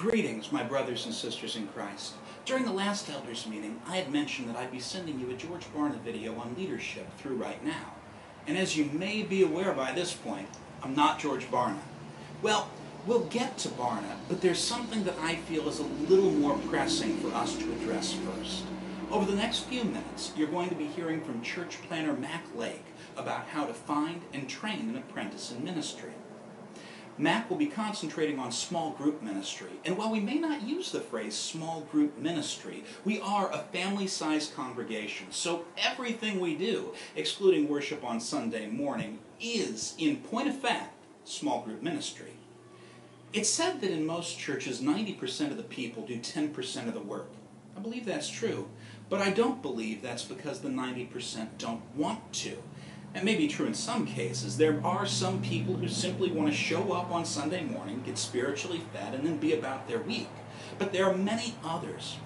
Greetings, my brothers and sisters in Christ. During the last elders meeting, I had mentioned that I'd be sending you a George Barna video on leadership through Right Now. And as you may be aware by this point, I'm not George Barna. Well, we'll get to Barna, but there's something that I feel is a little more pressing for us to address first. Over the next few minutes, you're going to be hearing from church planner Mac Lake about how to find and train an apprentice in ministry. Mac will be concentrating on small group ministry, and while we may not use the phrase small group ministry, we are a family-sized congregation, so everything we do, excluding worship on Sunday morning, is, in point of fact, small group ministry. It's said that in most churches, 90% of the people do 10% of the work. I believe that's true, but I don't believe that's because the 90% don't want to. That may be true in some cases. There are some people who simply want to show up on Sunday morning, get spiritually fed, and then be about their week. But there are many others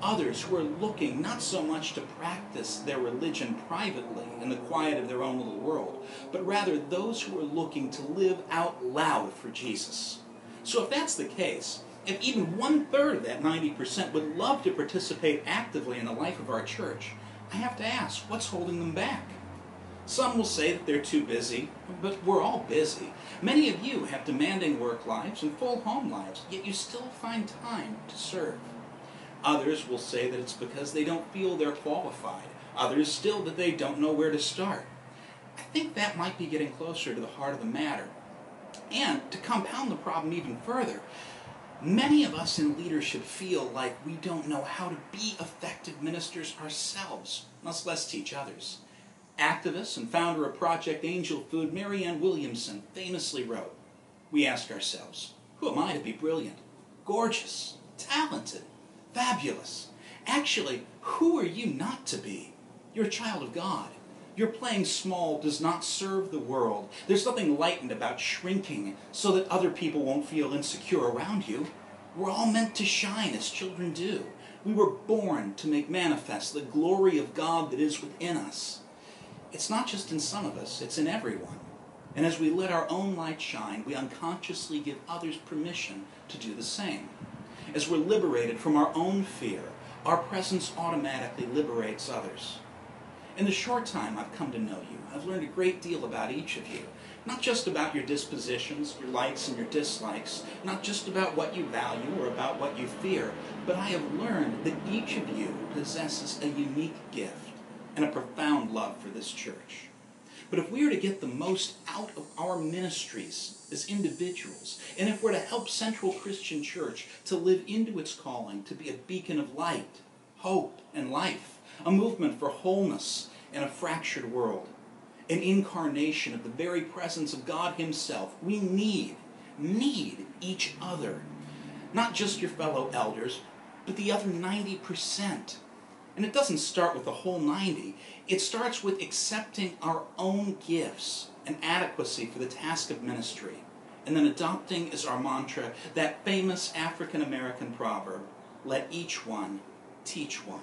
who are looking not so much to practice their religion privately in the quiet of their own little world, but rather those who are looking to live out loud for Jesus. So if that's the case, if even 1/3 of that 90% would love to participate actively in the life of our church, I have to ask, what's holding them back? Some will say that they're too busy, but we're all busy. Many of you have demanding work lives and full home lives, yet you still find time to serve. Others will say that it's because they don't feel they're qualified. Others still that they don't know where to start. I think that might be getting closer to the heart of the matter. And to compound the problem even further, many of us in leadership feel like we don't know how to be effective ministers ourselves, much less teach others. Activist and founder of Project Angel Food, Marianne Williamson, famously wrote, "We ask ourselves, who am I to be brilliant, gorgeous, talented, fabulous? Actually, who are you not to be? You're a child of God. Your playing small does not serve the world. There's nothing lightened about shrinking so that other people won't feel insecure around you. We're all meant to shine as children do. We were born to make manifest the glory of God that is within us." It's not just in some of us, it's in everyone. And as we let our own light shine, we unconsciously give others permission to do the same. As we're liberated from our own fear, our presence automatically liberates others. In the short time I've come to know you, I've learned a great deal about each of you. Not just about your dispositions, your likes and your dislikes, not just about what you value or about what you fear, but I have learned that each of you possesses a unique gift and a profound love for this church. But if we are to get the most out of our ministries as individuals, and if we're to help Central Christian Church to live into its calling, to be a beacon of light, hope, and life, a movement for wholeness in a fractured world, an incarnation of the very presence of God Himself, we need each other. Not just your fellow elders, but the other 90%. And it doesn't start with the whole 90. It starts with accepting our own gifts and adequacy for the task of ministry, and then adopting as our mantra that famous African-American proverb, "Let each one teach one."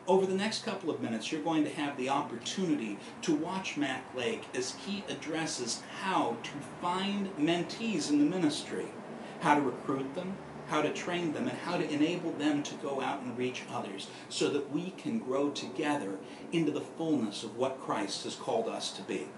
Over the next couple of minutes, you're going to have the opportunity to watch Mac Lake as he addresses how to find mentees in the ministry, how to recruit them, how to train them, and how to enable them to go out and reach others so that we can grow together into the fullness of what Christ has called us to be.